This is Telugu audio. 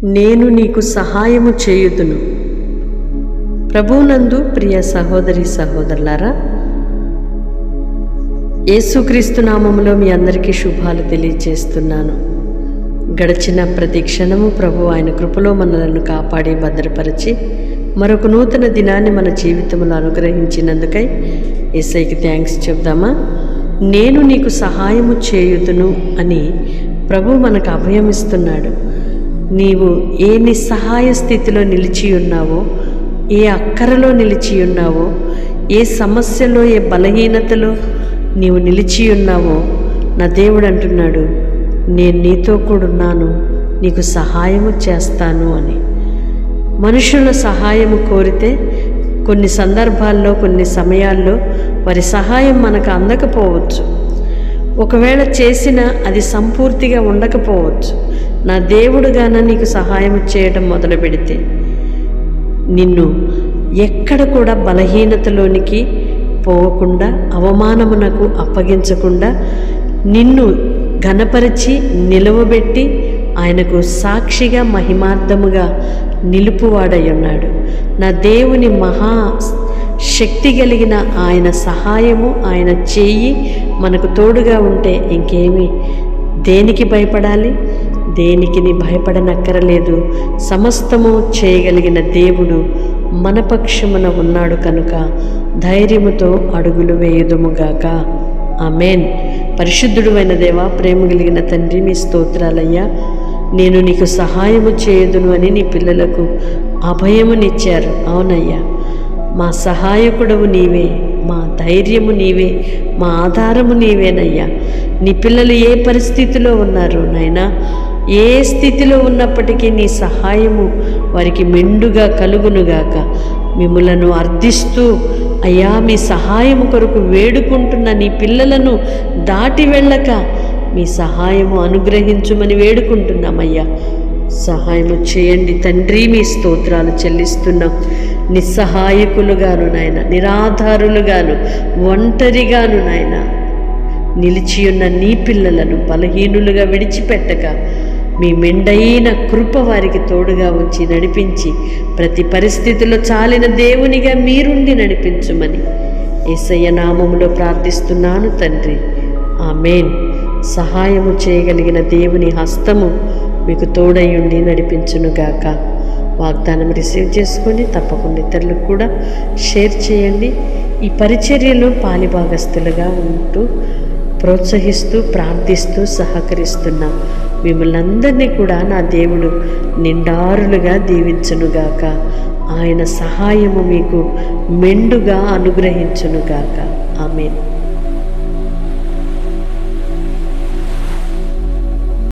నేను నీకు సహాయము చేయుదును. ప్రభువునందు ప్రియ సహోదరి సహోదరులారా, యేసుక్రీస్తు నామములో మీ అందరికీ శుభాలు తెలియజేస్తున్నాను. గడిచిన ప్రతి క్షణము ప్రభు ఆయన కృపలో మనలను కాపాడి భద్రపరిచి మరొక నూతన దినాన్ని మన జీవితంలో అనుగ్రహించినందుకై యేసయ్యకి థ్యాంక్స్ చెప్దామా? నేను నీకు సహాయము చేయుదును అని ప్రభు మనకు అభయమిస్తున్నాడు. నీవు ఏ నిస్సహాయ స్థితిలో నిలిచి ఉన్నావో, ఏ అక్కరలో నిలిచి ఉన్నావో, ఏ సమస్యలో, ఏ బలహీనతలో నీవు నిలిచి ఉన్నావో, నా దేవుడు అంటున్నాడు, నేను నీతో కూడున్నాను, నీకు సహాయము చేస్తాను అని. మనుషుల సహాయము కోరితే కొన్ని సందర్భాల్లో, కొన్ని సమయాల్లో వారి సహాయం మనకు అందకపోవచ్చు. ఒకవేళ చేసినా అది సంపూర్తిగా ఉండకపోవచ్చు. నా దేవుడుగాన నీకు సహాయం చేయడం మొదలు పెడితే నిన్ను ఎక్కడ కూడా బలహీనతలోనికి పోకుండా, అవమానమునకు అప్పగించకుండా, నిన్ను ఘనపరిచి నిలువబెట్టి ఆయనకు సాక్షిగా మహిమార్థముగా నిలుపువాడై ఉన్నాడు. నా దేవుని మహా శక్తి కలిగిన ఆయన సహాయము, ఆయన చేయి మనకు తోడుగా ఉంటే ఇంకేమి దేనికి భయపడాలి? దేనికి భయపడనక్కరలేదు. సమస్తము చేయగలిగిన దేవుడు మన పక్షమున ఉన్నాడు కనుక ధైర్యముతో అడుగులు వేయుదుముగాక. ఆమేన్. పరిశుద్ధుడు అయిన దేవా, ప్రేమ కలిగిన తండ్రి, మీ స్తోత్రాలయ్యా. నేను నీకు సహాయము చేయుదును అని నీ పిల్లలకు అభయమునిచ్చారు. అవునయ్యా, మా సహాయకుడవు నీవే, మా ధైర్యము నీవే, మా ఆధారము నీవేనయ్యా. నీ పిల్లలు ఏ పరిస్థితిలో ఉన్నారు నాయనా, ఏ స్థితిలో ఉన్నప్పటికీ నీ సహాయము వారికి మెండుగా కలుగునుగాక. మిమ్ములను అర్థిస్తూ అయ్యా, మీ సహాయము కొరకు వేడుకుంటున్న నీ పిల్లలను దాటి వెళ్ళక మీ సహాయము అనుగ్రహించుమని వేడుకుంటున్నామయ్యా. సహాయము చేయండి తండ్రి. మీ స్తోత్రాలు చెల్లిస్తున్నాం. నిస్సహాయకులుగాను నాయన, నిరాధారులుగాను, ఒంటరిగాను నాయన నిలిచి ఉన్న నీ పిల్లలను బలహీనులుగా విడిచిపెట్టక మీ మెండైన కృప వారికి తోడుగా ఉంచి నడిపించి ప్రతి పరిస్థితిలో చాలిన దేవునిగా మీరుండి నడిపించుమని యేసయ్య నామములో ప్రార్థిస్తున్నాను తండ్రి. ఆమేన్. సహాయము చేయగలిగిన దేవుని హస్తము మీకు తోడయుండి నడిపించునుగాక. వాగ్దానం రిసీవ్ చేసుకొని తప్పకుండా ఇతరులకు కూడా షేర్ చేయండి. ఈ పరిచర్యలో పాలిభాగస్తులుగా ఉంటూ ప్రోత్సహిస్తూ ప్రార్థిస్తూ సహకరిస్తున్న మిమ్మల్ని అందరినీ కూడా నా దేవుడు నిండారులుగా దీవించునుగాక. ఆయన సహాయము మీకు మెండుగా అనుగ్రహించునుగాక. ఆమేన్.